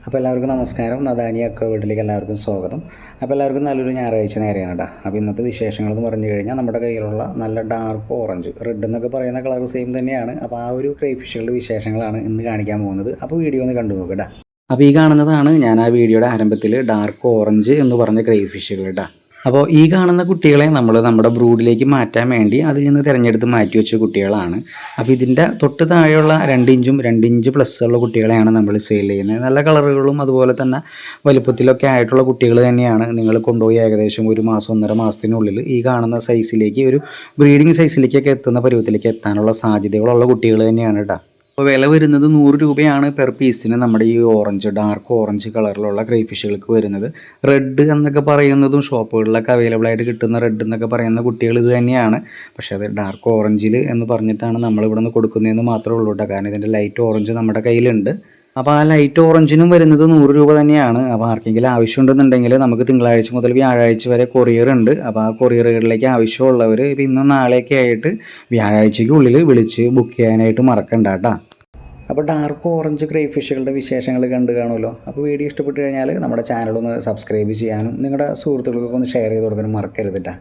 അപ്പോൾ എല്ലാവർക്കും നമസ്കാരം. നദാനി അക്വ വീട്ടിലേക്ക് എല്ലാവർക്കും സ്വാഗതം. അപ്പോൾ എല്ലാവർക്കും നല്ലൊരു ഞായറാഴ്ച നേരെയാണ് കേട്ടോ. അപ്പോൾ ഇന്നത്തെ വിശേഷങ്ങളെന്ന് പറഞ്ഞു കഴിഞ്ഞാൽ നമ്മുടെ കയ്യിലുള്ള നല്ല ഡാർക്ക് ഓറഞ്ച്, റെഡ് എന്നൊക്കെ പറയുന്ന കളർ സെയിം തന്നെയാണ്. അപ്പോൾ ആ ഒരു ക്രേ ഫിഷുകളുടെ വിശേഷങ്ങളാണ് ഇന്ന് കാണിക്കാൻ പോകുന്നത്. അപ്പോൾ വീഡിയോ ഒന്ന് കണ്ടു നോക്കുക. അപ്പോൾ ഈ കാണുന്നതാണ് ഞാൻ ആ വീഡിയോയുടെ ആരംഭത്തിൽ ഡാർക്ക് ഓറഞ്ച് എന്ന് പറഞ്ഞ ക്രേ ഫിഷുകൾ കേട്ടോ. അപ്പോൾ ഈ കാണുന്ന കുട്ടികളെ നമ്മൾ നമ്മുടെ ബ്രൂഡിലേക്ക് മാറ്റാൻ വേണ്ടി അതിൽ നിന്ന് തിരഞ്ഞെടുത്ത് മാറ്റി വെച്ച കുട്ടികളാണ്. അപ്പോൾ ഇതിൻ്റെ തൊട്ട് താഴെയുള്ള 2 ഇഞ്ചും 2 ഇഞ്ച് പ്ലസ് ഉള്ള കുട്ടികളെയാണ് നമ്മൾ സെയിൽ ചെയ്യുന്നത്. നല്ല കളറുകളും അതുപോലെ തന്നെ വലുപ്പത്തിലൊക്കെ ആയിട്ടുള്ള കുട്ടികൾ തന്നെയാണ് നിങ്ങൾ കൊണ്ടുപോയി ഏകദേശം 1 മാസം 1.5 മാസത്തിനുള്ളിൽ ഈ കാണുന്ന സൈസിലേക്ക്, ഒരു ബ്രീഡിങ് സൈസിലേക്കൊക്കെ എത്തുന്ന പരുവത്തിലേക്ക് എത്താനുള്ള സാധ്യതകളുള്ള കുട്ടികൾ തന്നെയാണ് കേട്ടോ. അപ്പോൾ വില വരുന്നത് 100 രൂപയാണ് പെർ പീസിന് നമ്മുടെ ഈ ഓറഞ്ച്, ഡാർക്ക് ഓറഞ്ച് കളറിലുള്ള ക്രേ ഫിഷുകൾക്ക് വരുന്നത്. റെഡ് എന്നൊക്കെ പറയുന്നതും ഷോപ്പുകളിലൊക്കെ അവൈലബിൾ ആയിട്ട് കിട്ടുന്ന റെഡ് എന്നൊക്കെ പറയുന്ന കുട്ടികൾ ഇത് തന്നെയാണ്. പക്ഷേ അത് ഡാർക്ക് ഓറഞ്ചിൽ എന്ന് പറഞ്ഞിട്ടാണ് നമ്മളിവിടെ നിന്ന് കൊടുക്കുന്നതെന്ന് മാത്രമേ ഉള്ളൂ കേട്ടോ. കാരണം ഇതിൻ്റെ ലൈറ്റ് ഓറഞ്ച് നമ്മുടെ കയ്യിലുണ്ട്. അപ്പോൾ ആ ലൈറ്റ് ഓറഞ്ചിനും വരുന്നത് 100 രൂപ തന്നെയാണ്. അപ്പോൾ ആർക്കെങ്കിലും ആവശ്യമുണ്ടെന്നുണ്ടെങ്കിൽ നമുക്ക് തിങ്കളാഴ്ച മുതൽ വ്യാഴാഴ്ച വരെ കൊറിയർ ഉണ്ട്. അപ്പോൾ ആ കൊറിയറുകളിലേക്ക് ആവശ്യമുള്ളവർ ഇപ്പോൾ ഇന്നും നാളെയൊക്കെ ആയിട്ട് വ്യാഴാഴ്ചയ്ക്കുള്ളിൽ വിളിച്ച് ബുക്ക് ചെയ്യാനായിട്ട് മറക്കണ്ട കേട്ടോ. അപ്പോൾ ഡാർക്ക് ഓറഞ്ച് ക്രേ ഫിഷുകളുടെ വിശേഷങ്ങൾ കണ്ടു കാണുമല്ലോ. അപ്പോൾ വീഡിയോ ഇഷ്ടപ്പെട്ട് കഴിഞ്ഞാൽ നമ്മുടെ ചാനലൊന്ന് സബ്സ്ക്രൈബ് ചെയ്യാനും നിങ്ങളുടെ സുഹൃത്തുക്കൾക്കൊക്കെ ഒന്ന് ഷെയർ ചെയ്ത് കൊടുക്കാനും മറക്കരുത് കേട്ടോ.